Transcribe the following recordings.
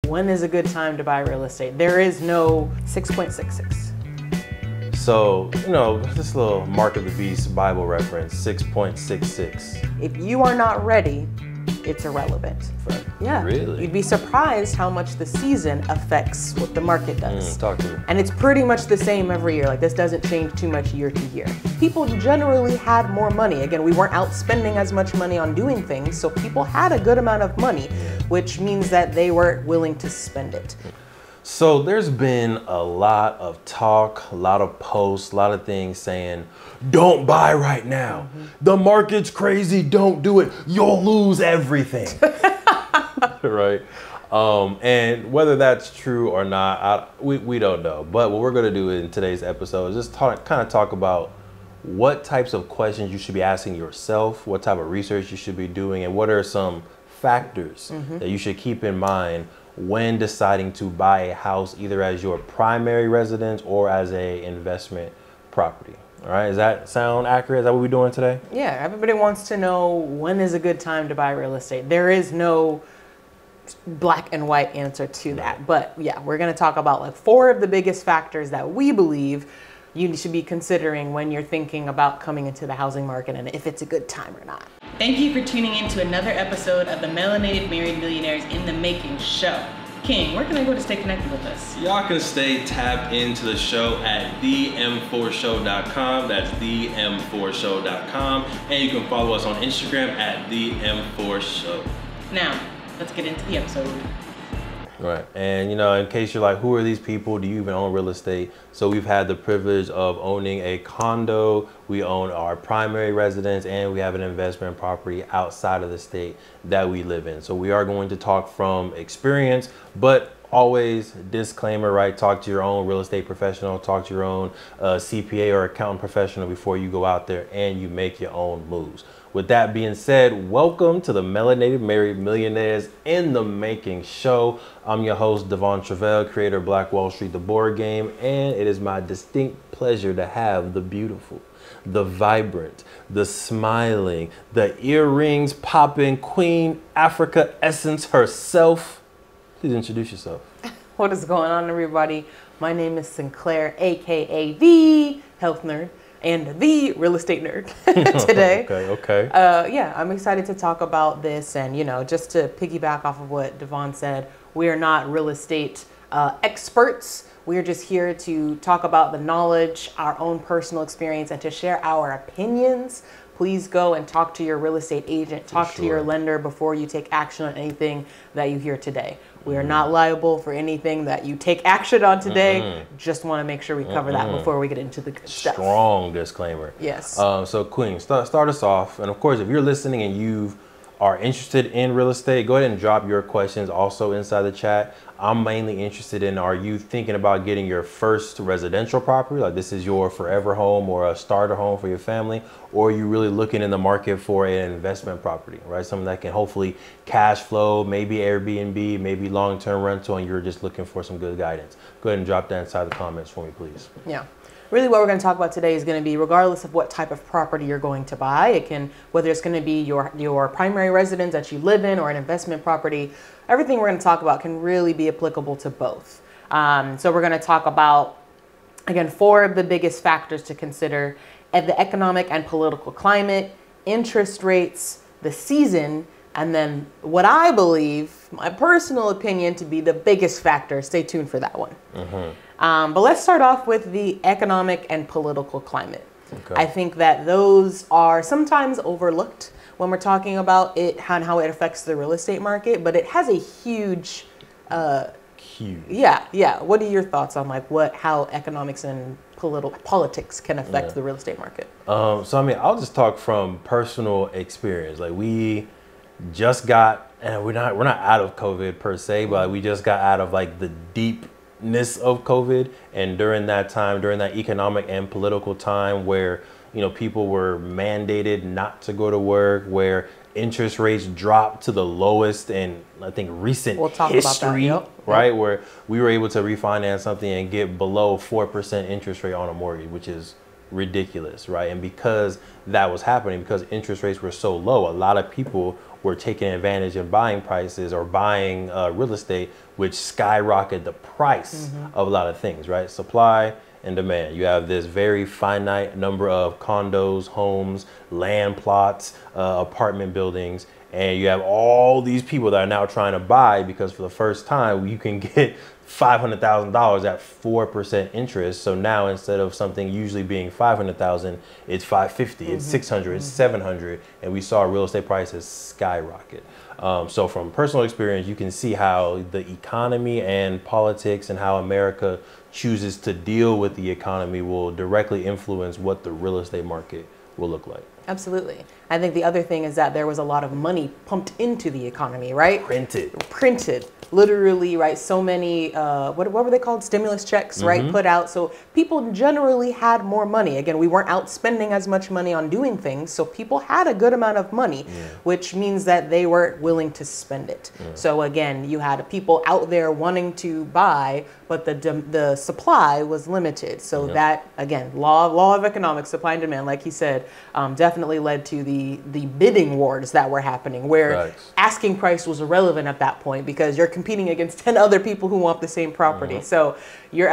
when is a good time to buy real estate? There is no 6.66. So, this little Mark of the Beast Bible reference, 6.66. If you are not ready, it's irrelevant. Right. Yeah. Really? You'd be surprised how much the season affects what the market does. Talk to me. And it's pretty much the same every year. Like, this doesn't change too much year to year. People generally had more money. Again, we weren't out spending as much money on doing things, so people had a good amount of money, which means that they were willing to spend it. So there's been a lot of talk, a lot of posts, a lot of things saying, don't buy right now. The market's crazy, don't do it. You'll lose everything. Right? And whether that's true or not, we don't know. But what we're going to do in today's episode is just kind of talk about what types of questions you should be asking yourself, what type of research you should be doing, and what are some factors that you should keep in mind when deciding to buy a house, either as your primary residence or as a investment property. All right, does that sound accurate? Is that what we're doing today? Yeah, everybody wants to know when is a good time to buy real estate. There is no black and white answer to that. But yeah, we're going to talk about like 4 of the biggest factors that we believe you should be considering when you're thinking about coming into the housing market and if it's a good time or not. Thank you for tuning in to another episode of the Melanated Married Millionaires in the Making show. King, where can I go to stay connected with us? Y'all can stay tapped into the show at them4show.com. That's them4show.com. And you can follow us on Instagram at them4show. Now, let's get into the episode. Right. And, in case you're like, who are these people? Do you even own real estate? So we've had the privilege of owning a condo. We own our primary residence, and we have an investment property outside of the state that we live in. So we are going to talk from experience, but always disclaimer, right? Talk to your own real estate professional, talk to your own CPA or accountant professional before you go out there and you make your own moves. With that being said, welcome to the Melanated Married Millionaires in the Making show. I'm your host, De'Von Travell, creator of Black Wall Street, the board game, and it is my distinct pleasure to have the beautiful, the vibrant, the smiling, the earrings popping Queen Africa Essence herself. Please introduce yourself. What is going on, everybody? My name is Sinclair, aka the health nerd and the real estate nerd today. Okay. Yeah, I'm excited to talk about this, and just to piggyback off of what De'Von said, we are not real estate experts. We're just here to talk about the knowledge, our own personal experience, and to share our opinions. Please go and talk to your real estate agent, talk to your lender before you take action on anything that you hear today. We are not liable for anything that you take action on today. Just want to make sure we cover that before we get into the good stuff. Strong disclaimer. Yes. So Queen, start us off. And of course, if you're listening and you are interested in real estate, go ahead and drop your questions also inside the chat. I'm mainly interested in, are you thinking about getting your first residential property? Like this is your forever home or a starter home for your family? Or are you really looking in the market for an investment property, right? Something that can hopefully cash flow, maybe Airbnb, maybe long-term rental, and you're just looking for some good guidance. Go ahead and drop that inside the comments for me, please. Yeah. Really what we're going to talk about today is going to be regardless of what type of property you're going to buy. It can, whether it's going to be your primary residence that you live in or an investment property, everything we're going to talk about can really be applicable to both. So we're going to talk about, again, 4 of the biggest factors to consider: the economic and political climate, interest rates, the season, and then what I believe, my personal opinion, to be the biggest factor. Stay tuned for that one. But let's start off with the economic and political climate. Okay. I think that those are sometimes overlooked when we're talking about it and how it affects the real estate market, but it has a huge. Yeah. What are your thoughts on how economics and politics can affect the real estate market? So I mean, I'll just talk from personal experience. Like we just got, and we're not out of COVID per se, but we just got out of like the deepness of COVID. And during that time, during that economic and political time where, people were mandated not to go to work, where interest rates dropped to the lowest in, I think, recent history, about that. Right? Where we were able to refinance something and get below 4% interest rate on a mortgage, which is ridiculous, right? And because that was happening, because interest rates were so low, a lot of people were taking advantage of buying prices or buying real estate, which skyrocketed the price of a lot of things, right? Supply and demand. You have this very finite number of condos, homes, land plots, apartment buildings, and you have all these people that are now trying to buy because for the first time you can get $500,000 at 4% interest. So now instead of something usually being 500,000, it's 550, it's 600, it's 700, and we saw real estate prices skyrocket. So from personal experience, you can see how the economy and politics and how America chooses to deal with the economy will directly influence what the real estate market will look like. Absolutely. I think the other thing is that there was a lot of money pumped into the economy, right? Printed, literally, right? So many, what were they called? Stimulus checks, right? Put out. So people generally had more money. Again, we weren't out spending as much money on doing things. So people had a good amount of money, which means that they were willing to spend it. So again, you had people out there wanting to buy, but the supply was limited. So that, again, law of economics, supply and demand, like he said, definitely led to the bidding wars that were happening, where asking price was irrelevant at that point because you're competing against 10 other people who want the same property. So you're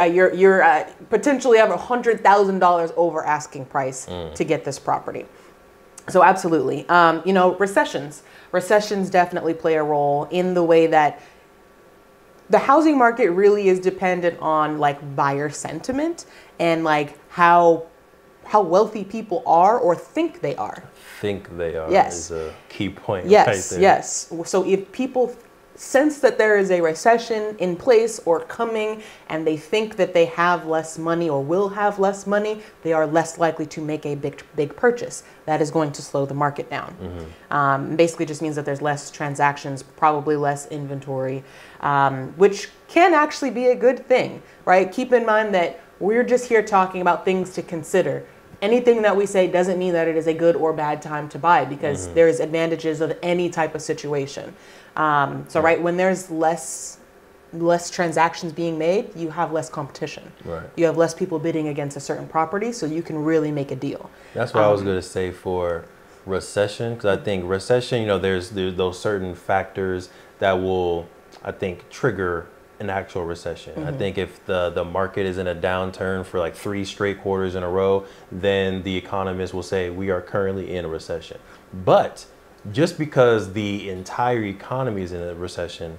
potentially have $100,000 over asking price to get this property. So absolutely, you know, recessions definitely play a role in the way that the housing market really is dependent on like buyer sentiment and like how wealthy people are or think they are. Think they are is a key point. Yes, right there. yes. So if people sense that there is a recession in place or coming and they think that they have less money or will have less money, they are less likely to make a big purchase. That is going to slow the market down. Basically just means that there's less transactions, probably less inventory, which can actually be a good thing, right? Keep in mind that we're just here talking about things to consider. Anything that we say doesn't mean that it is a good or bad time to buy because there's advantages of any type of situation. So right when there's less transactions being made, you have less competition. Right. You have less people bidding against a certain property, so you can really make a deal. That's what I was going to say for recession, because I think recession, you know, there's those certain factors that will, I think, trigger an actual recession. I think if the market is in a downturn for like 3 straight quarters in a row, then the economists will say we are currently in a recession. But just because the entire economy is in a recession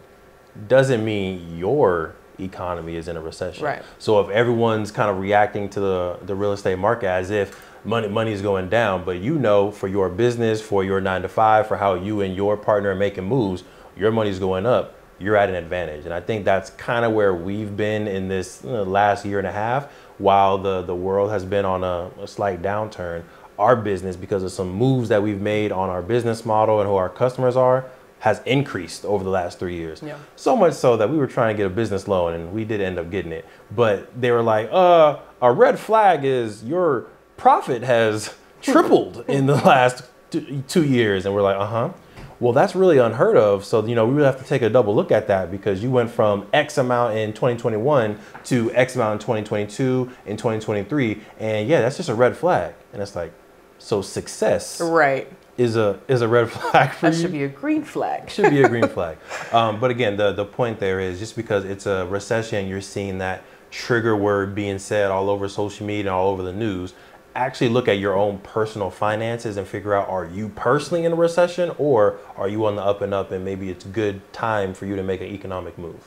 doesn't mean your economy is in a recession. Right. So if everyone's kind of reacting to the real estate market as if money is going down, but you know for your business, for your 9 to 5, for how you and your partner are making moves, your money's going up, you're at an advantage. And I think that's kind of where we've been in this last year and a half. While the world has been on a slight downturn, our business, because of some moves that we've made on our business model and who our customers are, has increased over the last 3 years. So much so that we were trying to get a business loan and we did end up getting it. But they were like, a red flag is your profit has tripled in the last 2 years. And we're like, well, that's really unheard of. So, you know, we really have to take a double look at that because you went from X amount in 2021 to X amount in 2022, in 2023. And yeah, that's just a red flag. And it's like, so success is a red flag for you. That should be a green flag. Should be a green flag. But again, the point there is just because it's a recession, you're seeing that trigger word being said all over social media and all over the news. Actually look at your own personal finances and figure out, are you personally in a recession or are you on the up and up and maybe it's good time for you to make an economic move?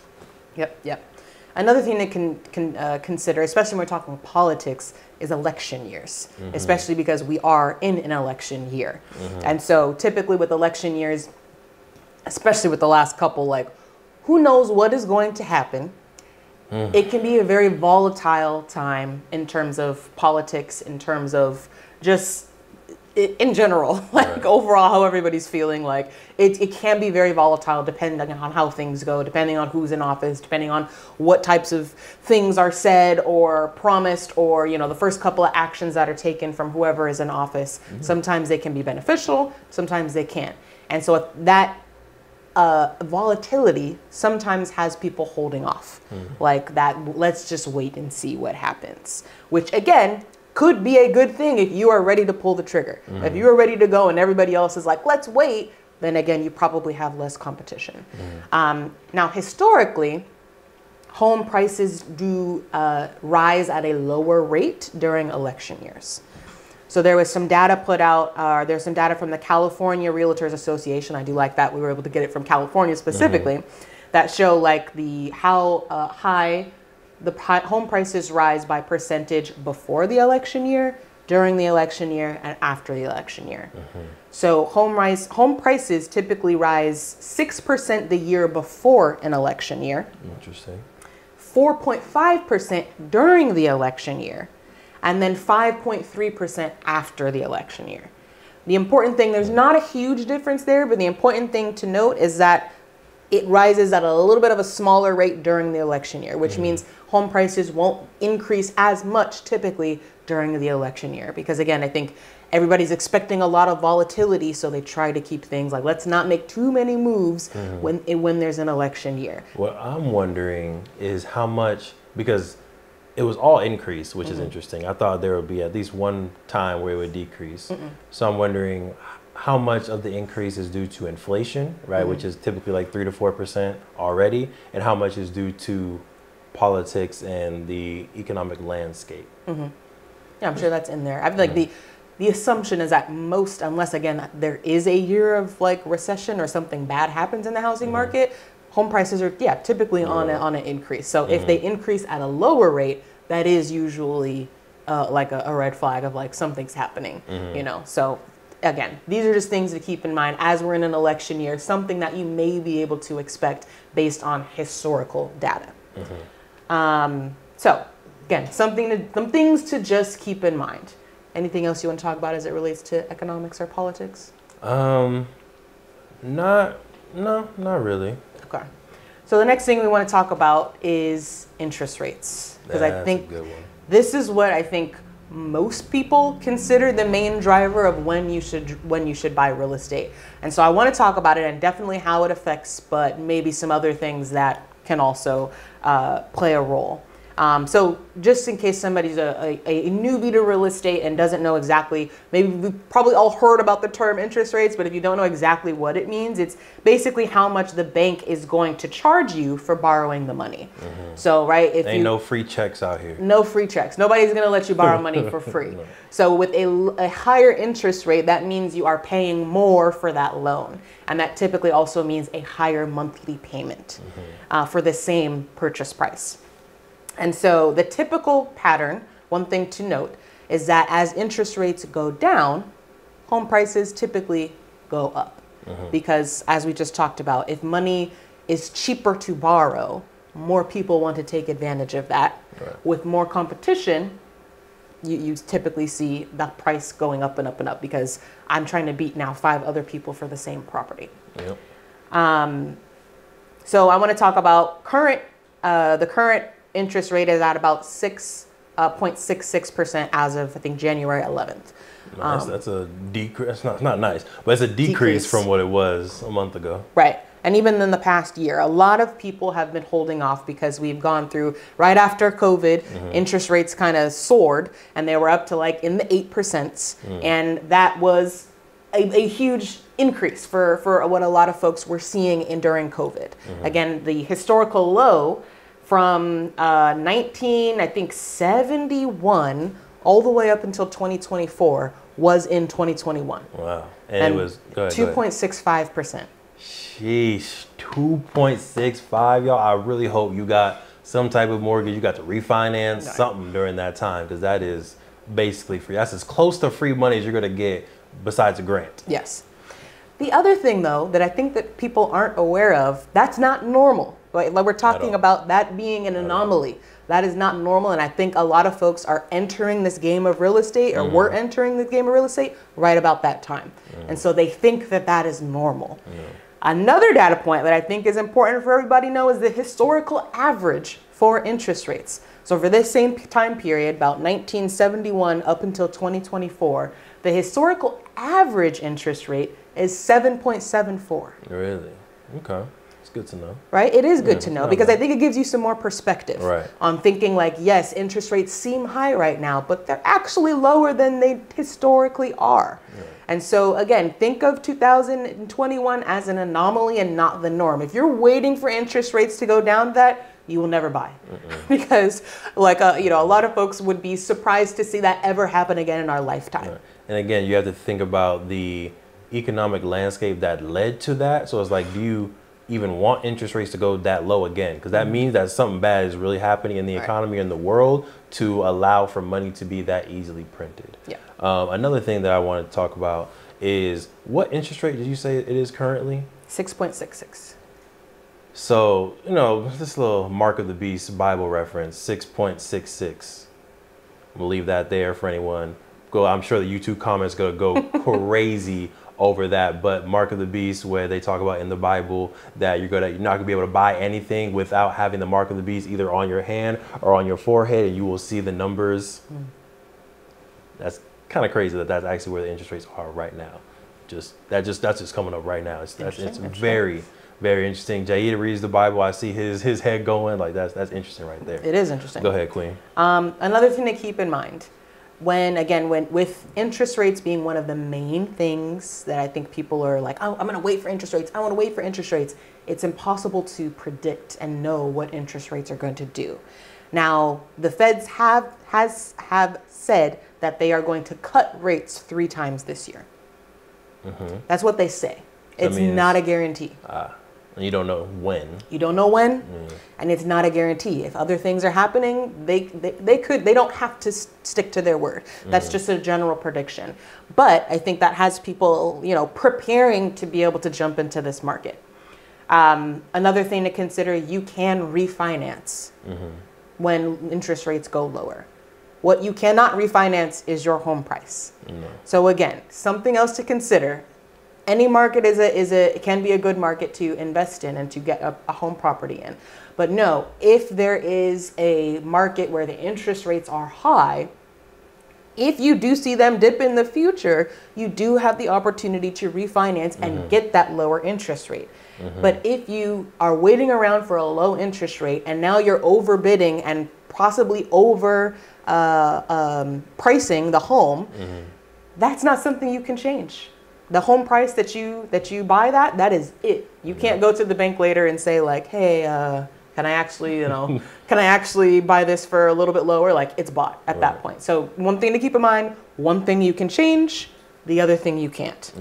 Yep. Another thing to consider, especially when we're talking politics, is election years, especially because we are in an election year. And so typically with election years, especially with the last couple, like who knows what is going to happen. It can be a very volatile time in terms of politics, in terms of just in general, like overall how everybody's feeling. Like it can be very volatile depending on how things go, depending on who's in office, depending on what types of things are said or promised, or you know the first couple of actions that are taken from whoever is in office. Sometimes they can be beneficial, sometimes they can't. And so that volatility sometimes has people holding off like that. Let's just wait and see what happens, which again could be a good thing if you are ready to pull the trigger. If you are ready to go and everybody else is like, let's wait, then again, you probably have less competition. Now, historically, home prices do rise at a lower rate during election years. So there was some data put out, there's some data from the California Realtors Association. I do like that. We were able to get it from California specifically, that show like how high the home prices rise by percentage before the election year, during the election year, and after the election year. So home prices typically rise 6% the year before an election year. Interesting. 4.5% during the election year, and then 5.3% after the election year. The important thing, there's not a huge difference there, but the important thing to note is that it rises at a little bit of a smaller rate during the election year, which means home prices won't increase as much typically during the election year. Because again, I think everybody's expecting a lot of volatility, so they try to keep things like, let's not make too many moves when there's an election year. What I'm wondering is how much, because it was all increase, which is interesting. I thought there would be at least one time where it would decrease. So I'm wondering how much of the increase is due to inflation, right, which is typically like 3 to 4% already, and how much is due to politics and the economic landscape. Yeah, I'm sure that's in there. I feel like the assumption is that most, unless again there is a year of like recession or something bad happens in the housing market, home prices are typically on an increase. So if they increase at a lower rate, that is usually like a red flag of like something's happening, you know. So again, these are just things to keep in mind as we're in an election year, something that you may be able to expect based on historical data. So again, some things to just keep in mind. Anything else you want to talk about as it relates to economics or politics? Not really. Okay. So the next thing we want to talk about is interest rates, because I think this is what I think most people consider the main driver of when you should buy real estate. And so I want to talk about it and definitely how it affects, but maybe some other things that can also play a role. So just in case somebody's a newbie to real estate and doesn't know exactly, maybe we've probably all heard about the term interest rates, but if you don't know exactly what it means, it's basically how much the bank is going to charge you for borrowing the money. So, right, if ain't no free checks out here. No free checks. Nobody's going to let you borrow money for free. So with a higher interest rate, that means you are paying more for that loan. And that typically also means a higher monthly payment for the same purchase price. And so the typical pattern, one thing to note, is that as interest rates go down, home prices typically go up. Because as we just talked about, if money is cheaper to borrow, more people want to take advantage of that. With more competition, you typically see the price going up and up and up because I'm trying to beat now 5 other people for the same property. So I want to talk about the current interest rate is at about 6.66% as of, I think, January 11th. Nice. That's a decrease. That's not nice, but it's a decrease from what it was a month ago. Right. And even in the past year, a lot of people have been holding off because we've gone through, right after COVID, interest rates kind of soared and they were up to like in the 8%. And that was a huge increase for what a lot of folks were seeing during COVID. Again, the historical low from 1971 all the way up until 2024 was in 2021. Wow. And it was 2.65%. Sheesh, 2.65, y'all. I really hope you got some type of mortgage. You got to refinance something during that time, because that is basically free. That's as close to free money as you're going to get besides a grant. Yes. The other thing, though, that I think that people aren't aware of, that's not normal. Like we're talking about that being an anomaly. That is not normal. And I think a lot of folks are entering this game of real estate, or were entering the game of real estate right about that time. And so they think that that is normal. Another data point that I think is important for everybody to know is the historical average for interest rates. So for this same time period, about 1971 up until 2024, the historical average interest rate is 7.74. Really? Okay. It's good to know. Right? It is good to know, because I think it gives you some more perspective on thinking like, yes, interest rates seem high right now, but they're actually lower than they historically are. And so again, think of 2021 as an anomaly and not the norm. If you're waiting for interest rates to go down, you will never buy. Because like, a lot of folks would be surprised to see that ever happen again in our lifetime. Right. And again, you have to think about the economic landscape that led to that. So it's like, do you even want interest rates to go that low again? Because that means that something bad is really happening in the economy and the world to allow for money to be that easily printed. Yeah. Another thing that I want to talk about is, what interest rate did you say it is currently? 6.66. So, this little Mark of the Beast Bible reference, 6.66. We'll leave that there for anyone. I'm sure the YouTube comments going to go crazy over that, but Mark of the Beast, where they talk about in the Bible that you're not gonna be able to buy anything without having the Mark of the Beast either on your hand or on your forehead, and you will see the numbers. That's kind of crazy that's actually where the interest rates are right now. That's just coming up right now. It's very, very interesting. Jaida reads the Bible. I see his head going like that's interesting right there. It is interesting. Go ahead, Queen. Another thing to keep in mind. When with interest rates being one of the main things that I think people are like, oh, I'm going to wait for interest rates. I want to wait for interest rates. It's impossible to predict and know what interest rates are going to do. Now, the Feds have said that they are going to cut rates 3 times this year. That's what they say. It's not a guarantee. And you don't know when. You don't know when, and it's not a guarantee. If other things are happening, they don't have to stick to their word. That's just a general prediction. But I think that has people, preparing to be able to jump into this market. Another thing to consider, you can refinance when interest rates go lower. What you cannot refinance is your home price. So again, something else to consider. Any market can be a good market to invest in and to get a home property in. But no, if there is a market where the interest rates are high, if you do see them dip in the future, you do have the opportunity to refinance and get that lower interest rate. But if you are waiting around for a low interest rate and now you're overbidding and possibly over pricing the home, that's not something you can change. The home price that you buy that is it. You can't go to the bank later and say like, hey, can I actually buy this for a little bit lower? Like, it's bought at that point. So one thing to keep in mind, one thing you can change, the other thing you can't.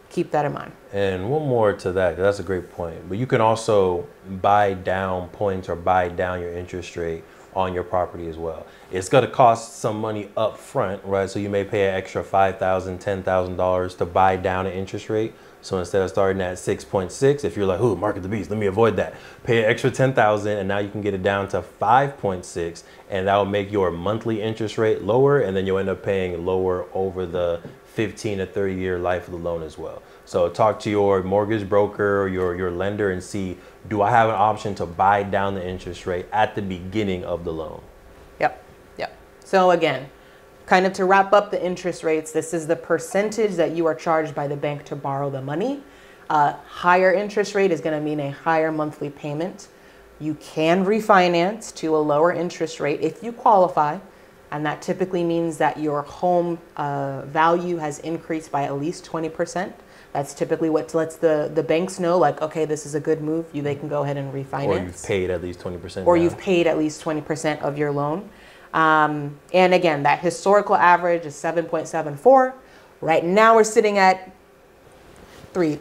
Keep that in mind. And one more to that, 'cause that's a great point. But you can also buy down points or buy down your interest rate on your property as well. It's going to cost some money up front, right? So you may pay an extra $5,000, $10,000 to buy down an interest rate. So instead of starting at 6.6, if you're like, ooh, Mark of the Beast, let me avoid that. Pay an extra $10,000 and now you can get it down to 5.6, and that will make your monthly interest rate lower, and then you'll end up paying lower over the 15 to 30 year life of the loan as well. So talk to your mortgage broker or your lender and see, do I have an option to buy down the interest rate at the beginning of the loan? Yep. So again, kind of to wrap up the interest rates, this is the percentage that you are charged by the bank to borrow the money. Higher interest rate is going to mean a higher monthly payment. You can refinance to a lower interest rate if you qualify. And that typically means that your home value has increased by at least 20%. That's typically what lets the banks know, like, okay, this is a good move. They can go ahead and refinance. Or you've paid at least 20%. Or you've paid at least 20% of your loan. And again, that historical average is 7.74. Right now we're sitting at 3.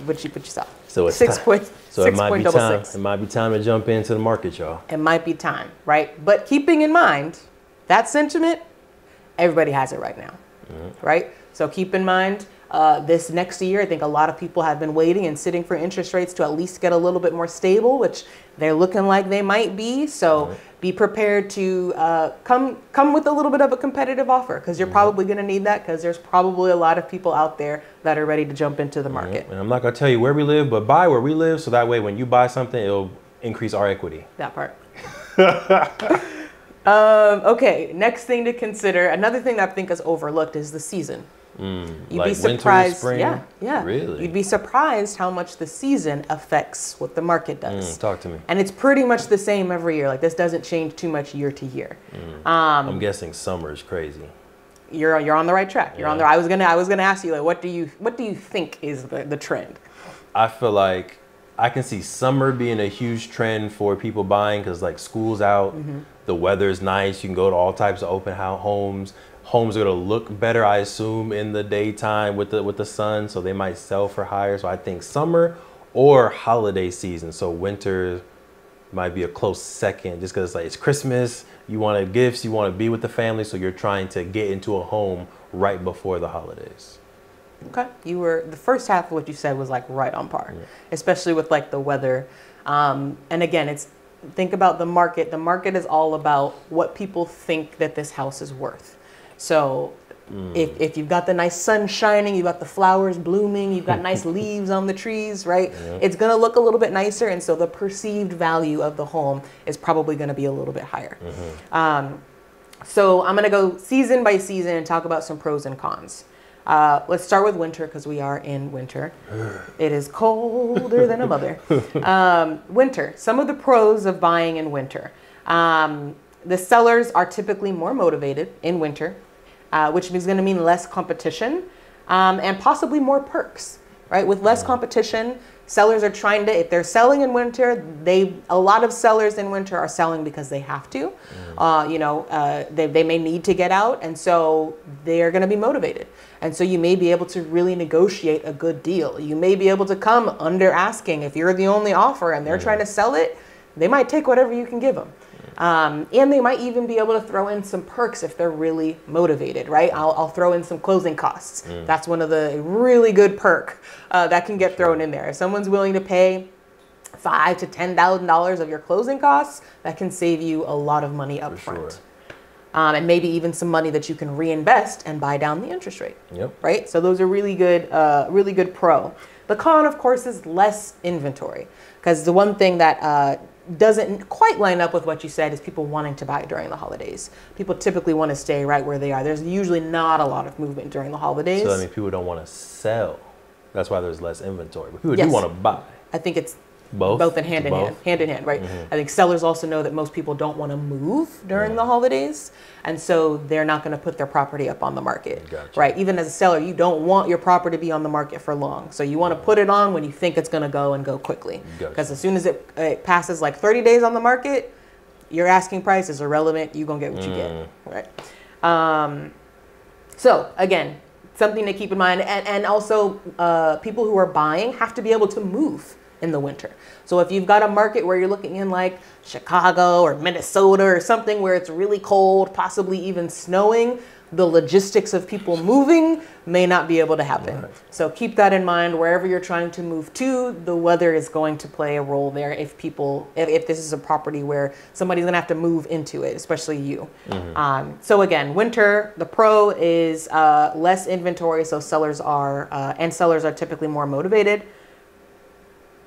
What you saw? So it's 6 point. So it might be time. It might be time to jump into the market, y'all. It might be time, right? But keeping in mind that sentiment, everybody has it right now, right? So keep in mind this next year, I think a lot of people have been waiting and sitting for interest rates to at least get a little bit more stable, which they're looking like they might be. So be prepared to come with a little bit of a competitive offer, because you're probably going to need that, because there's probably a lot of people out there that are ready to jump into the market. And I'm not going to tell you where we live, but buy where we live, so that way when you buy something, it'll increase our equity. That part. Okay, next thing to consider, another thing that I think is overlooked is the season. You'd like be surprised. Winter, spring? Yeah. Really? You'd be surprised how much the season affects what the market does. Talk to me. And it's pretty much the same every year. Like, this doesn't change too much year to year. I'm guessing summer is crazy. you're on the right track. You're on the. I was gonna ask you, like, what do you think is the trend? I feel like I can see summer being a huge trend for people buying because like school's out, the weather's nice. You can go to all types of open house homes. Homes are gonna look better, I assume, in the daytime with the sun, so they might sell for higher. So I think summer or holiday season. So winter might be a close second, just because it's Christmas. You want gifts, you want to be with the family, so you're trying to get into a home right before the holidays. Okay, the first half of what you said was like right on par, especially with like the weather. And again, think about the market. The market is all about what people think that this house is worth. So if you've got the nice sun shining, you've got the flowers blooming, you've got nice leaves on the trees, right? It's going to look a little bit nicer. And so the perceived value of the home is probably going to be a little bit higher. So I'm going to go season by season and talk about some pros and cons. Let's start with winter because we are in winter. It is colder than a mother. Winter, some of the pros of buying in winter. The sellers are typically more motivated in winter, which is going to mean less competition and possibly more perks, right? With less competition, sellers are trying to, if they're selling in winter, a lot of sellers in winter are selling because they have to. They may need to get out, and so they're going to be motivated. And so you may be able to really negotiate a good deal. You may be able to come under asking. If you're the only offer and they're trying to sell it, they might take whatever you can give them. And they might even be able to throw in some perks if they're really motivated, right? I'll throw in some closing costs. That's one of the really good perk that can get thrown in there. If someone's willing to pay $5,000 to $10,000 of your closing costs, that can save you a lot of money up front. And maybe even some money that you can reinvest and buy down the interest rate. Right? So those are really good pro. The con, of course, is less inventory, because the one thing that doesn't quite line up with what you said is people wanting to buy during the holidays. People typically want to stay right where they are. There's usually not a lot of movement during the holidays. So I mean, people don't want to sell. That's why there's less inventory. But people do want to buy. I think it's both and hand in hand, right? I think sellers also know that most people don't want to move during the holidays, and so they're not going to put their property up on the market, right? Even as a seller, you don't want your property to be on the market for long, so you want to put it on when you think it's going to go and go quickly, because as soon as it passes like 30 days on the market, your asking price is irrelevant. You're going to get what you get, right? So again, something to keep in mind, and also people who are buying have to be able to move in the winter. So if you've got a market where you're looking in like Chicago or Minnesota or something where it's really cold, possibly even snowing, the logistics of people moving may not be able to happen. So keep that in mind. Wherever you're trying to move to, the weather is going to play a role there if this is a property where somebody's gonna have to move into it, especially you. So again, winter, the pro is less inventory, so sellers are typically more motivated.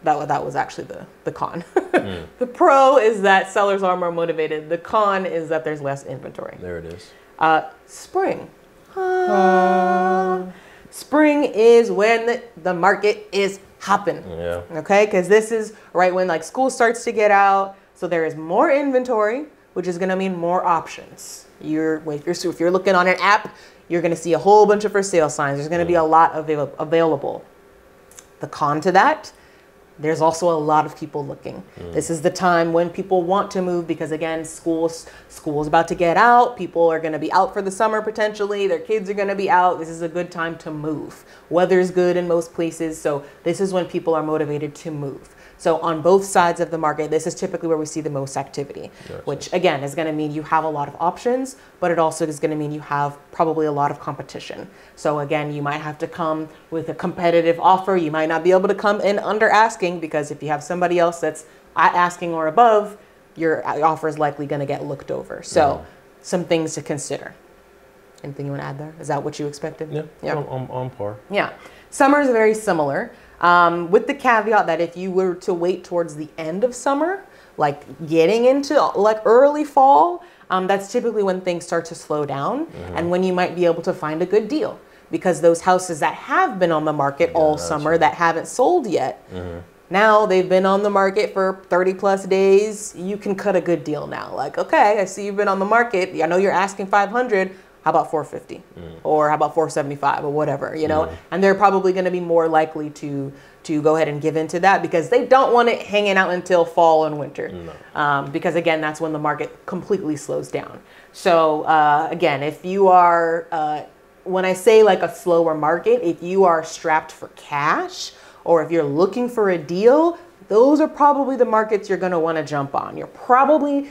That was actually the con. The pro is that sellers are more motivated. The con is that there's less inventory. There it is. Spring. Spring is when the market is hopping. Okay, because this is right when like school starts to get out. So there is more inventory, which is going to mean more options. If you're looking on an app, you're going to see a whole bunch of for sale signs. There's going to be a lot available. The con to that, there's also a lot of people looking. This is the time when people want to move because, again, school's about to get out. People are going to be out for the summer potentially. Their kids are going to be out. This is a good time to move. Weather's good in most places, so this is when people are motivated to move. So on both sides of the market, this is typically where we see the most activity, which again is going to mean you have a lot of options, but it also is going to mean you have probably a lot of competition. So again, you might have to come with a competitive offer. You might not be able to come in under asking, because if you have somebody else that's at asking or above, your offer is likely going to get looked over. So some things to consider. Anything you want to add there? Is that what you expected? Yeah. On par. Yeah. Summer is very similar. With the caveat that if you were to wait towards the end of summer, like getting into like early fall, that's typically when things start to slow down and when you might be able to find a good deal, because those houses that have been on the market all summer that haven't sold yet, now they've been on the market for 30 plus days. You can cut a good deal now. Like, okay, I see you've been on the market. I know you're asking 500. How about 450? Or how about 475 or whatever, you know? And they're probably going to be more likely to go ahead and give into that because they don't want it hanging out until fall and winter. Because again, that's when the market completely slows down. So again, if you are, when I say like a slower market, if you are strapped for cash or if you're looking for a deal, those are probably the markets you're going to want to jump on. You're probably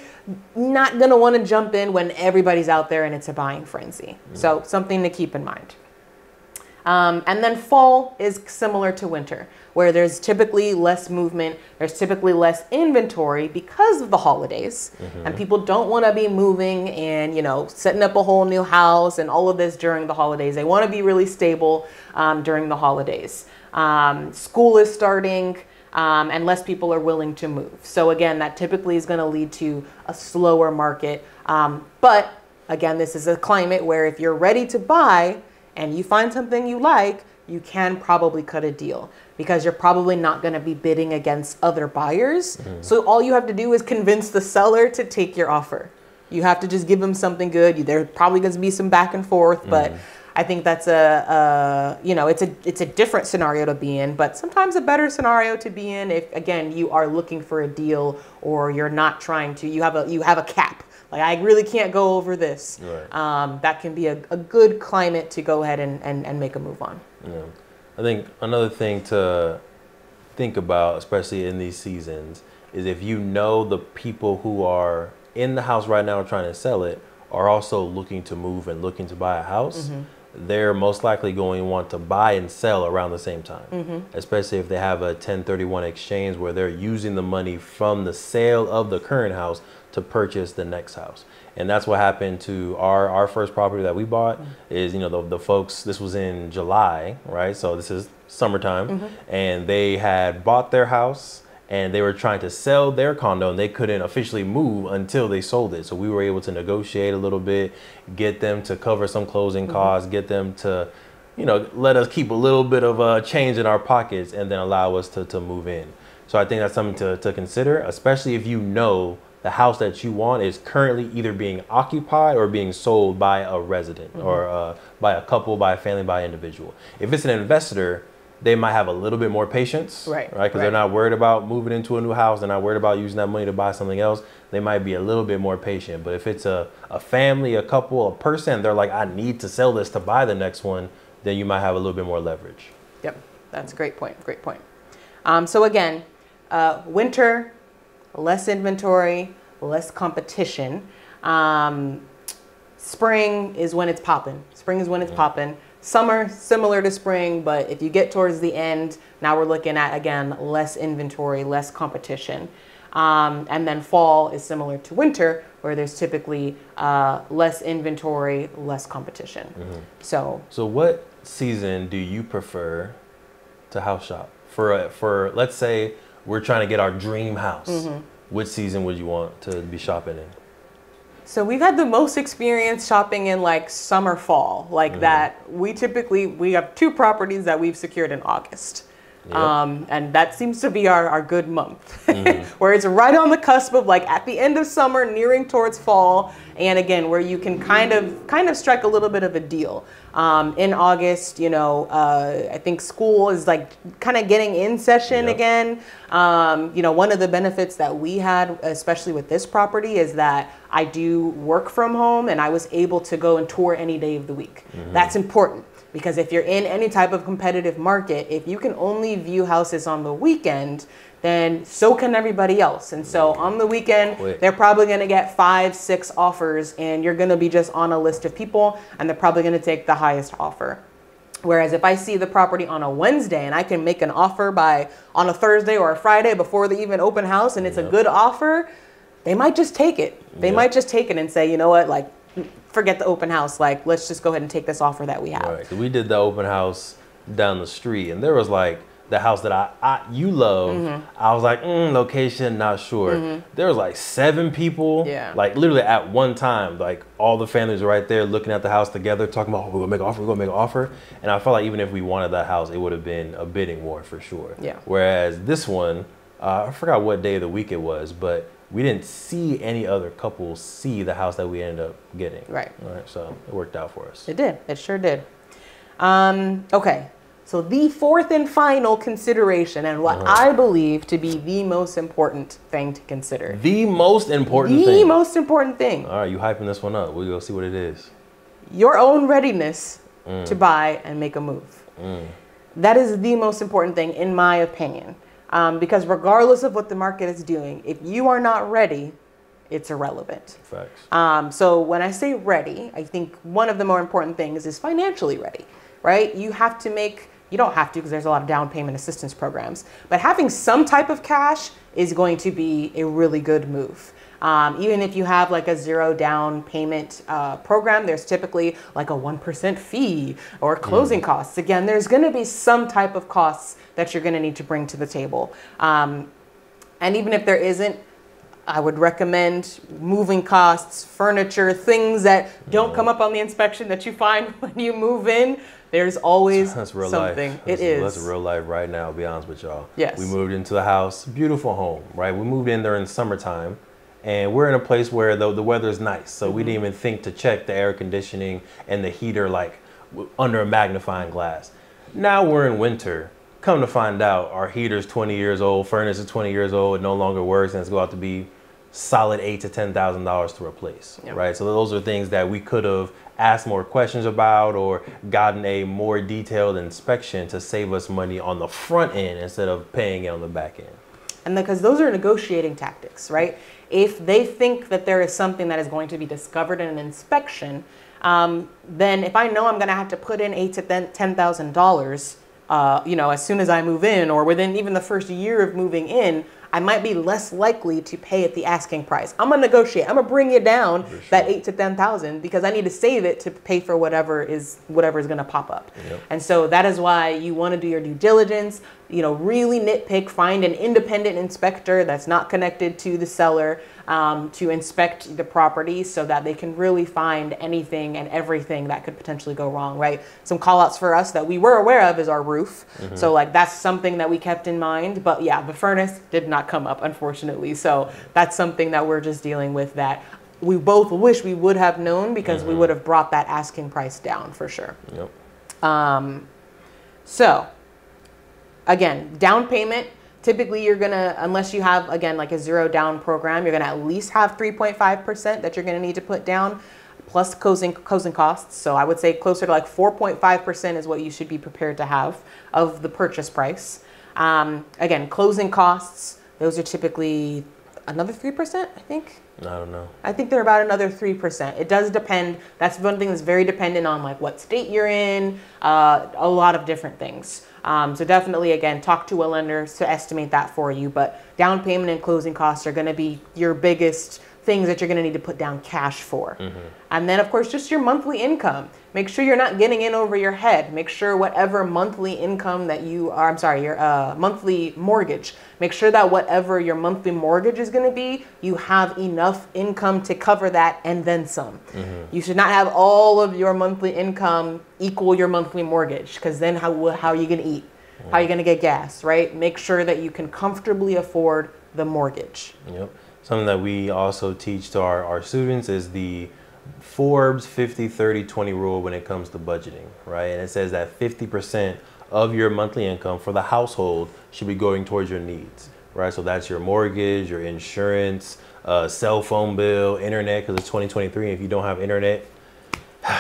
not going to want to jump in when everybody's out there and it's a buying frenzy. So something to keep in mind. And then fall is similar to winter, where there's typically less movement. There's typically less inventory because of the holidays. And people don't want to be moving and, you know, setting up a whole new house and all of this during the holidays. They want to be really stable during the holidays. School is starting. And less people are willing to move. So again, that typically is going to lead to a slower market. But again, this is a climate where if you're ready to buy and you find something you like, you can probably cut a deal because you're probably not going to be bidding against other buyers. So all you have to do is convince the seller to take your offer. You have to just give them something good. There's probably going to be some back and forth, but I think that's you know, it's a different scenario to be in, but sometimes a better scenario to be in if, again, you are looking for a deal or you're not trying to, you have a cap. Like, I really can't go over this. That can be a good climate to go ahead and make a move on. Yeah. I think another thing to think about, especially in these seasons, is if you know the people who are in the house right now trying to sell it are also looking to move and looking to buy a house, they're most likely going to want to buy and sell around the same time, especially if they have a 1031 exchange where they're using the money from the sale of the current house to purchase the next house. And that's what happened to our first property that we bought is, you know, the folks, this was in July, right? So this is summertime, and they had bought their house and they were trying to sell their condo and they couldn't officially move until they sold it. So we were able to negotiate a little bit, get them to cover some closing costs, get them to, you know, let us keep a little bit of change in our pockets and then allow us to move in. So I think that's something to consider, especially if you know the house that you want is currently either being occupied or being sold by a resident or by a couple, by a family, by an individual. If it's an investor, they might have a little bit more patience, right? Because they're not worried about moving into a new house. They're not worried about using that money to buy something else. They might be a little bit more patient. But if it's a family, a couple, a person, they're like, I need to sell this to buy the next one, then you might have a little bit more leverage. Yep, that's a great point. Great point. So again, winter, less inventory, less competition. Spring is when it's popping. Spring is when it's popping. Summer, similar to spring, but if you get towards the end, now we're looking at, again, less inventory, less competition. And then fall is similar to winter, where there's typically less inventory, less competition. So what season do you prefer to house shop? For let's say we're trying to get our dream house. Which season would you want to be shopping in? So we've had the most experience shopping in like summer, fall, like that. We have 2 properties that we've secured in August. And that seems to be our good month, where it's right on the cusp of like at the end of summer, nearing towards fall. And again, where you can kind of strike a little bit of a deal. In August, you know, I think school is like kind of getting in session again. You know, one of the benefits that we had, especially with this property, is that I do work from home and I was able to go and tour any day of the week. That's important. Because if you're in any type of competitive market, if you can only view houses on the weekend, then so can everybody else. And so on the weekend, they're probably going to get 5, 6 offers, and you're going to be just on a list of people, and they're probably going to take the highest offer. Whereas if I see the property on a Wednesday and I can make an offer on a Thursday or a Friday before the even open house, and it's a good offer, they might just take it. They might just take it and say, you know what, like, forget the open house. Like, let's just go ahead and take this offer that we have. Right. We did the open house down the street, and there was like the house that you love. I was like, location, not sure. There was like 7 people, like literally at one time, like all the families were right there looking at the house together, talking about, we're gonna make an offer, we're gonna make an offer. And I felt like even if we wanted that house, it would have been a bidding war for sure. Whereas this one, I forgot what day of the week it was, but we didn't see any other couples see the house that we ended up getting. Right. So it worked out for us. It did. It sure did. Okay. So the fourth and final consideration, and what I believe to be the most important thing to consider. The most important thing. The most important thing. All right, you hyping this one up. We'll go see what it is. Your own readiness to buy and make a move. That is the most important thing, in my opinion. Because regardless of what the market is doing, if you are not ready, it's irrelevant. Facts. So when I say ready, I think one of the more important things is financially ready, right? You have to make, you don't have to because there's a lot of down payment assistance programs, but having some type of cash is going to be a really good move. Even if you have like a 0 down payment program, there's typically like a 1% fee or closing costs. Again, there's going to be some type of costs that you're going to need to bring to the table. And even if there isn't, I would recommend moving costs, furniture, things that don't come up on the inspection that you find when you move in. There's always real something. Life. It is. That's real life right now, I'll be honest with y'all. Yes. We moved into the house, beautiful home, right? We moved in during summertime. And we're in a place where the weather is nice. So we didn't even think to check the air conditioning and the heater like under a magnifying glass. Now we're in winter. Come to find out, our heater's 20 years old, furnace is 20 years old, it no longer works, and it's going to have to be solid $8,000 to $10,000 to replace, right? So those are things that we could have asked more questions about or gotten a more detailed inspection to save us money on the front end instead of paying it on the back end. And because those are negotiating tactics, right? If they think that there is something that is going to be discovered in an inspection, then if I know I'm going to have to put in $8,000 to $10,000, as soon as I move in, or within even the first year of moving in, I might be less likely to pay at the asking price. I'm gonna negotiate. I'm gonna bring you down that $8,000 to $10,000 because I need to save it to pay for whatever is gonna pop up. And so that is why you want to do your due diligence. Really nitpick, find an independent inspector that's not connected to the seller to inspect the property so that they can really find anything and everything that could potentially go wrong, right? Some call outs for us that we were aware of is our roof. So like that's something that we kept in mind, but yeah, the furnace did not come up, unfortunately. So that's something that we're just dealing with that we both wish we would have known because we would have brought that asking price down for sure. So again, down payment, typically you're gonna, unless you have, again, like a 0 down program, you're gonna at least have 3.5% that you're gonna need to put down, plus closing costs. So I would say closer to like 4.5% is what you should be prepared to have of the purchase price. Again, closing costs, those are typically another 3%, I think. I don't know. I think they're about another 3%. It does depend. That's one thing that's very dependent on like what state you're in, a lot of different things. So definitely, again, talk to a lender to estimate that for you. But down payment and closing costs are going to be your biggest things that you're going to need to put down cash for. And then, of course, just your monthly income. Make sure you're not getting in over your head. Make sure whatever monthly income that you are, your monthly mortgage, make sure that whatever your monthly mortgage is going to be, you have enough income to cover that and then some. You should not have all of your monthly income equal your monthly mortgage, because then how are you going to eat? How are you going to get gas, right? Make sure that you can comfortably afford the mortgage. Something that we also teach to our students is the Forbes 50-30-20 rule when it comes to budgeting, right? And it says that 50% of your monthly income for the household should be going towards your needs, right? So that's your mortgage, your insurance, cell phone bill, internet, because it's 2023. If you don't have internet,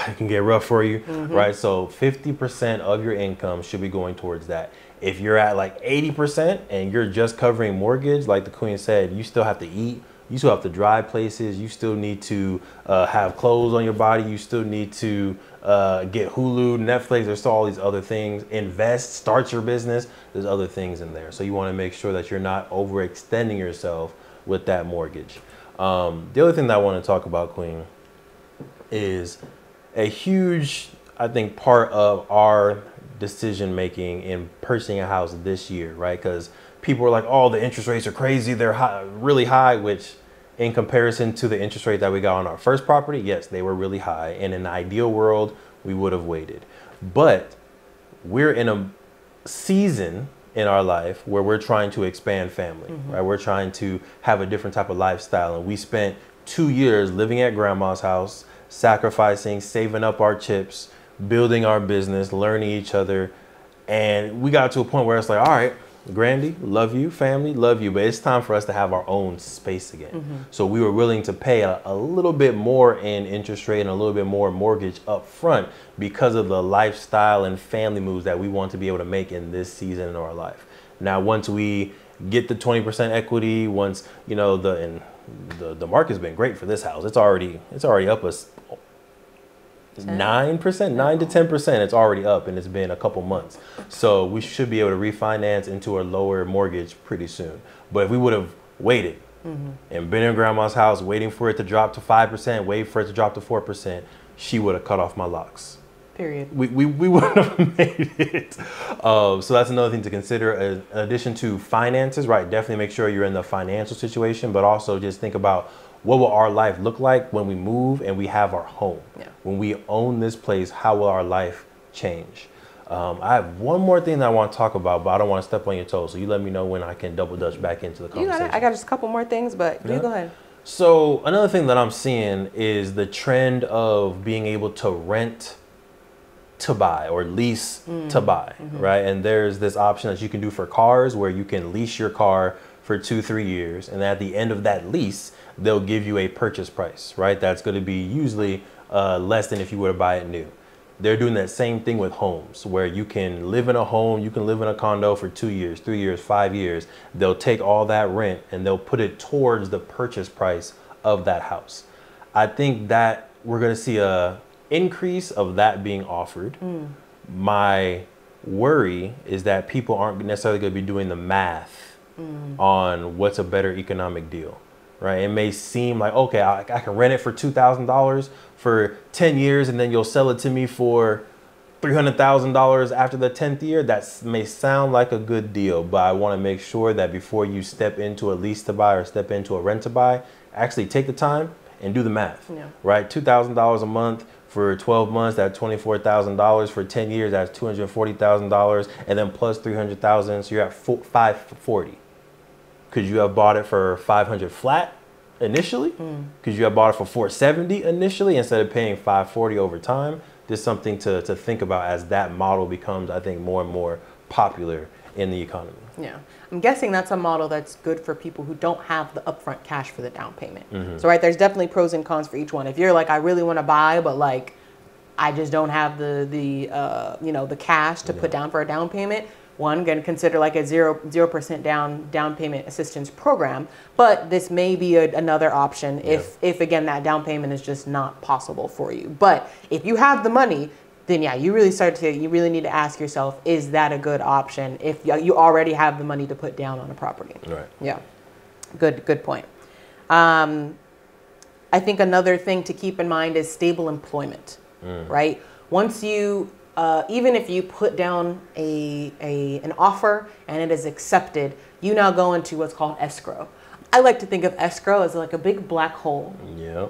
it can get rough for you, right? So 50% of your income should be going towards that. If you're at like 80% and you're just covering mortgage, like the Queen said, you still have to eat. You still have to drive places. You still need to have clothes on your body. You still need to get Hulu, Netflix. There's still all these other things. Invest, start your business. There's other things in there. So you want to make sure that you're not overextending yourself with that mortgage. The other thing that I want to talk about, Queen, is a huge, I think, part of our decision making in purchasing a house this year, right? Because people are like, oh, the interest rates are crazy. They're high, really high, which in comparison to the interest rate that we got on our first property, yes, they were really high. And in the ideal world, we would have waited. But we're in a season in our life where we're trying to expand family, right? We're trying to have a different type of lifestyle. And we spent 2 years living at grandma's house, sacrificing, saving up our chips, building our business, learning each other. And we got to a point where it's like, all right, Grandy, love you, family, love you, but it's time for us to have our own space again. So we were willing to pay a little bit more in interest rate and a little bit more mortgage up front because of the lifestyle and family moves that we want to be able to make in this season in our life. Now, once we get the 20% equity, once, you know, the market's been great for this house. It's already up us 9%, 9 to 10%. It's already up, and it's been a couple months. So we should be able to refinance into a lower mortgage pretty soon. But if we would have waited and been in grandma's house, waiting for it to drop to 5%, wait for it to drop to 4%, she would have cut off my locks. Period. We wouldn't have made it. So that's another thing to consider. In addition to finances, right? Definitely make sure you're in the financial situation, but also just think about what will our life look like when we move and we have our home? Yeah. When we own this place, how will our life change? I have one more thing that I want to talk about, but I don't want to step on your toes. So you let me know when I can double dutch back into the conversation. You got it. I got just a couple more things, but you go ahead. So another thing that I'm seeing is the trend of being able to rent to buy or lease to buy, right? And there's this option that you can do for cars where you can lease your car for 2-3 years. And at the end of that lease, they'll give you a purchase price, right? That's going to be usually less than if you were to buy it new. They're doing that same thing with homes where you can live in a home, you can live in a condo for 2 years, 3 years, 5 years. They'll take all that rent and they'll put it towards the purchase price of that house. I think that we're going to see a increase of that being offered. My worry is that people aren't necessarily going to be doing the math on what's a better economic deal, right? It may seem like, okay, I can rent it for $2,000 for 10 years and then you'll sell it to me for $300,000 after the 10th year. That may sound like a good deal, but I want to make sure that before you step into a lease to buy or step into a rent to buy, actually take the time and do the math, right? $2,000 a month for 12 months, that's $24,000. For 10 years, that's $240,000, and then plus $300,000, so you're at $540,000. Could you have bought it for $500,000 flat initially? Could you have bought it for $470,000 initially instead of paying $540,000 over time? There's something to think about as that model becomes, I think, more and more popular in the economy. Yeah. I'm guessing that's a model that's good for people who don't have the upfront cash for the down payment. So, right, there's definitely pros and cons for each one. If you're like, I really want to buy, but like, I just don't have the cash to put down for a down payment, one, going to consider like a 0% down payment assistance program. But this may be another option if again, that down payment is just not possible for you. But if you have the money, then yeah, you really need to ask yourself, is that a good option if you already have the money to put down on a property? Right. Yeah. Good point. I think another thing to keep in mind is stable employment, right? Once you, even if you put down an offer and it is accepted, you now go into what's called escrow. I like to think of escrow as like a big black hole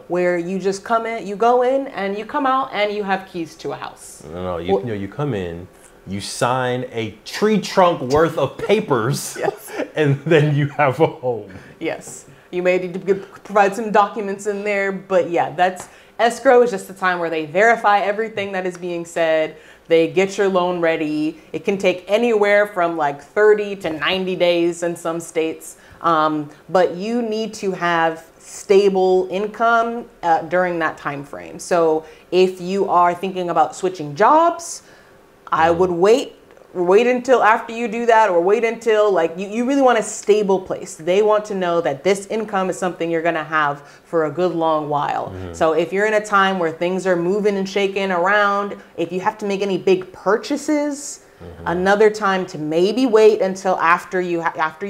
where you just come in, you go in and you come out and you have keys to a house. You come in, you sign a tree trunk worth of papers, and then you have a home. Yes. You may need to provide some documents in there, but yeah, that's escrow is just the time where they verify everything that is being said. They get your loan ready. It can take anywhere from like 30 to 90 days in some states. But you need to have stable income during that time frame. So if you are thinking about switching jobs, I would wait until after you do that, or wait until like you really want a stable place. They want to know that this income is something you're going to have for a good long while. So if you're in a time where things are moving and shaking around, if you have to make any big purchases, another time to maybe wait until after you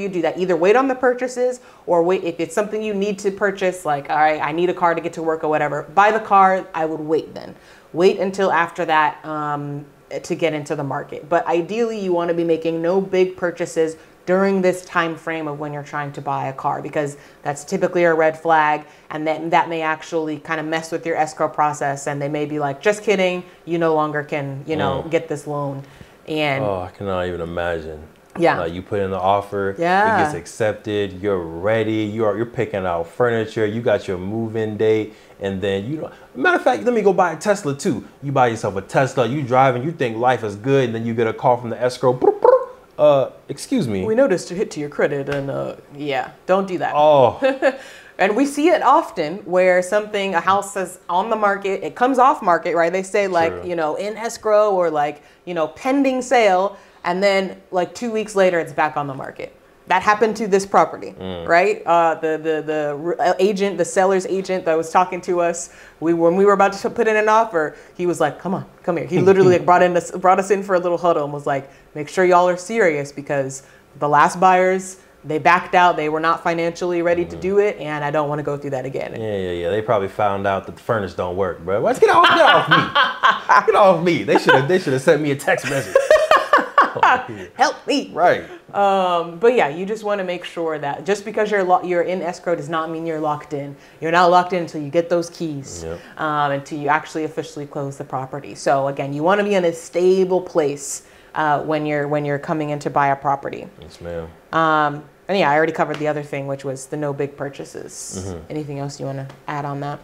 do that. Either wait on the purchases or wait if it's something you need to purchase, like, all right, I need a car to get to work or whatever. Buy the car, I would wait then. Wait until after that to get into the market. But ideally, you want to be making no big purchases during this time frame of when you're trying to buy a car, because that's typically a red flag, and then that may actually kind of mess with your escrow process, and they may be like, just kidding, you no longer can, get this loan. And I cannot even imagine. Yeah. You put in the offer, it gets accepted, you're ready, you're picking out furniture, you got your move-in date, and then matter of fact, let me go buy a Tesla too. You buy yourself a Tesla, you drive and you think life is good, and then you get a call from the escrow. Excuse me. We noticed a hit to your credit, and yeah, don't do that. Oh. And we see it often where a house is on the market, it comes off market, right? They say like, Sure. In escrow or like, pending sale. And then like 2 weeks later, it's back on the market. That happened to this property, right? The agent, the seller's agent that was talking to us, when we were about to put in an offer, he was like, come here. He literally brought us in for a little huddle and was like, make sure y'all are serious because the last buyers, they backed out. They were not financially ready to do it, and I don't want to go through that again. Yeah. They probably found out that the furnace don't work, bro. Let's get off me. Get off me. They should have sent me a text message. Help me. Right. But yeah, you just want to make sure that just because you're in escrow does not mean you're locked in. You're not locked in until you get those keys, until you actually officially close the property. So again, you want to be in a stable place when you're coming in to buy a property. Yes, ma'am. And yeah, I already covered the other thing, which was the no big purchases. Anything else you want to add on that?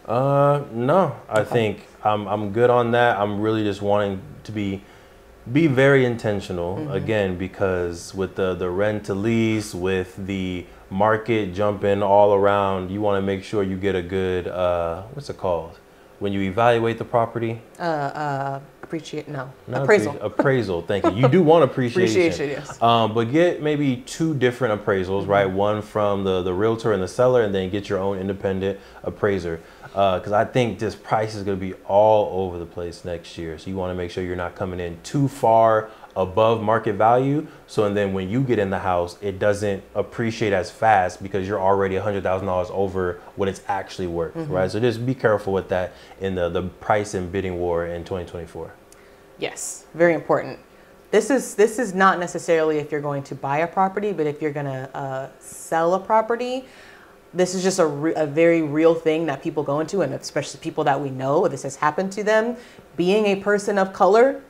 No, I think I'm good on that. I'm really just wanting to be very intentional again, because with the rent to lease, with the market jumping all around, you want to make sure you get a good what's it called when you evaluate the property? Appraisal. Thank you. You do want appreciation. Yes. But get maybe 2 different appraisals, right? One from the realtor and the seller, and then get your own independent appraiser. Because I think this price is going to be all over the place next year. So you want to make sure you're not coming in too far above market value. So, and then when you get in the house, it doesn't appreciate as fast because you're already $100,000 over what it's actually worth, right? So just be careful with that in the price and bidding war in 2024. Yes, very important. This is not necessarily if you're going to buy a property, but if you're going to sell a property. This is just a very real thing that people go into, and especially people that we know, this has happened to them. Being a person of color,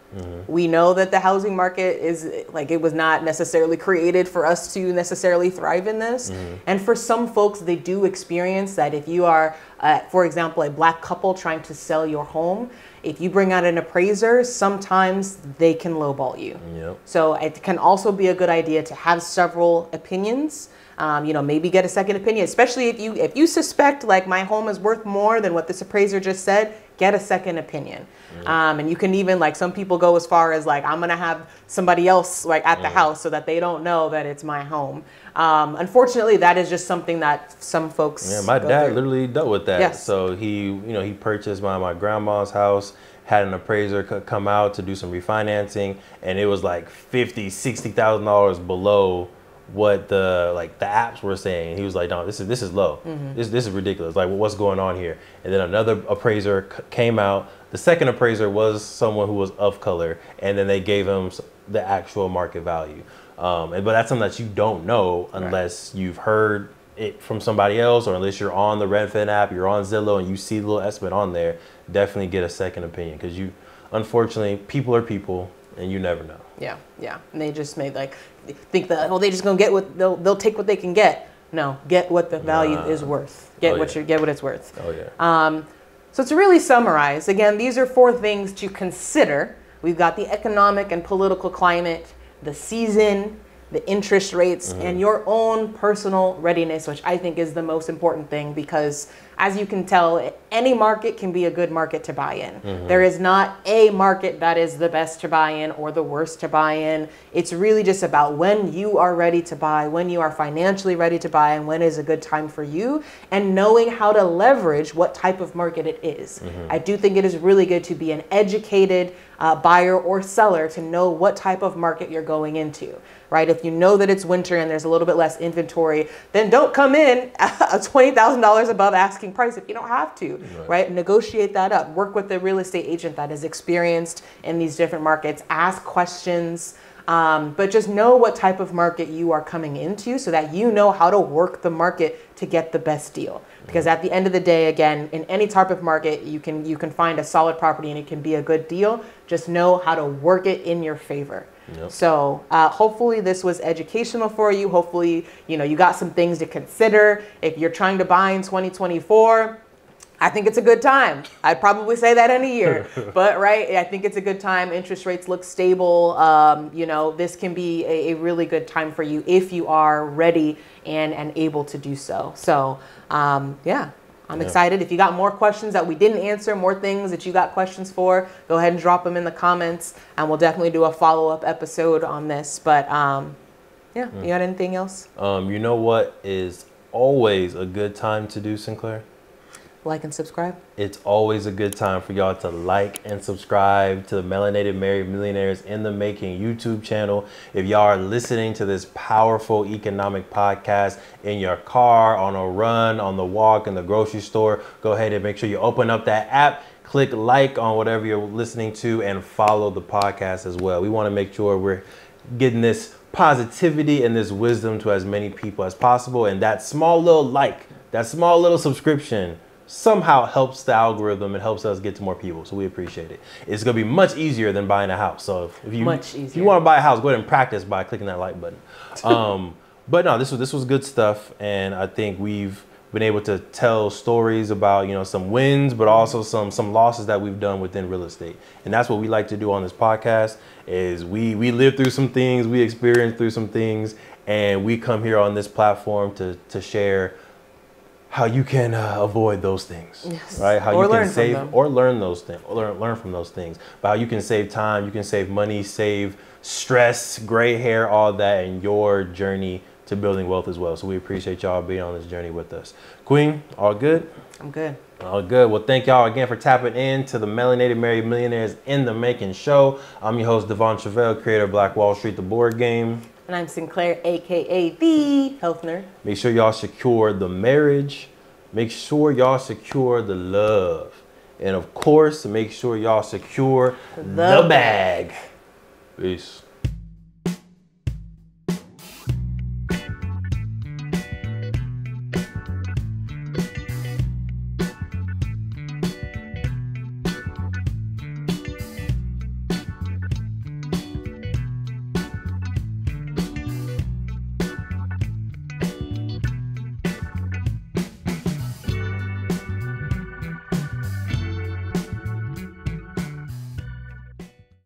we know that the housing market is like, it was not necessarily created for us to necessarily thrive in this. And for some folks, they do experience that if you are, for example, a black couple trying to sell your home, if you bring out an appraiser, sometimes they can lowball you. So it can also be a good idea to have several opinions. Maybe get a second opinion, especially if you suspect like my home is worth more than what this appraiser just said, get a second opinion. And you can even, like, some people go as far as like, I'm going to have somebody else like at the house so that they don't know that it's my home. Unfortunately, that is just something that some folks. Yeah, my dad literally dealt with that. Yes. So he purchased my grandma's house, had an appraiser come out to do some refinancing, and it was like $50,000-$60,000 below what the apps were saying. He was like, no, this is low. This is ridiculous. Like, what's going on here? And then another appraiser came out. The second appraiser was someone who was of color, and then they gave him the actual market value. But that's something that you don't know unless you've heard it from somebody else, or unless you're on the Redfin app, you're on Zillow, and you see the little estimate on there. Definitely get a second opinion, because unfortunately, people are people, and you never know. Yeah. And they just think that, they just gonna get what they'll take what they can get. No, get what the value is worth. Get what it's worth. Oh yeah. So to really summarize, again, these are 4 things to consider. We've got the economic and political climate, the season, the interest rates, and your own personal readiness, which I think is the most important thing, because as you can tell, any market can be a good market to buy in. There is not a market that is the best to buy in or the worst to buy in. It's really just about when you are ready to buy, when you are financially ready to buy, and when is a good time for you, and knowing how to leverage what type of market it is. I do think it is really good to be an educated buyer or seller to know what type of market you're going into, right? If you know that it's winter and there's a little bit less inventory, then don't come in $20,000 above asking price if you don't have to, right? Negotiate that up. Work with the real estate agent that is experienced in these different markets. Ask questions, but just know what type of market you are coming into so that you know how to work the market to get the best deal. Because at the end of the day, again, in any type of market, you can find a solid property and it can be a good deal. Just know how to work it in your favor. Yep. So hopefully this was educational for you. Hopefully, you got some things to consider. If you're trying to buy in 2024, I think it's a good time. I'd probably say that any year, but I think it's a good time. Interest rates look stable. This can be a really good time for you if you are ready and able to do so. So, I'm excited. If you got more questions that we didn't answer, more things that you got questions for, go ahead and drop them in the comments, and we'll definitely do a follow-up episode on this. But you got anything else? You know what is always a good time to do, Sinclair? Like and subscribe. It's always a good time for y'all to like and subscribe to the Melanated Married Millionaires in the Making YouTube channel. If y'all are listening to this powerful economic podcast in your car, on a run, on the walk, in the grocery store, go ahead and make sure you open up that app, click like on whatever you're listening to, and follow the podcast as well. We want to make sure we're getting this positivity and this wisdom to as many people as possible. And that small little like, that small little subscription somehow helps the algorithm and helps us get to more people. So we appreciate it. It's going to be much easier than buying a house. So if you want to buy a house, go ahead and practice by clicking that like button. But no, this was good stuff. And I think we've been able to tell stories about, some wins, but also some losses that we've done within real estate. And that's what we like to do on this podcast is we live through some things, we experience through some things, and we come here on this platform to share how you can avoid those things, right? How you can save or learn those things, or learn from those things. But how you can save time, you can save money, save stress, gray hair, all that in your journey to building wealth as well. So we appreciate y'all being on this journey with us. Queen, all good? I'm good. All good. Well, thank y'all again for tapping in to the Melanated Married Millionaires in the Making show. I'm your host, De'Von Travell, creator of Black Wall Street, the board game. And I'm Sinclair, a.k.a. the Health Nerd. Make sure y'all secure the marriage. Make sure y'all secure the love. And of course, make sure y'all secure the bag. Peace.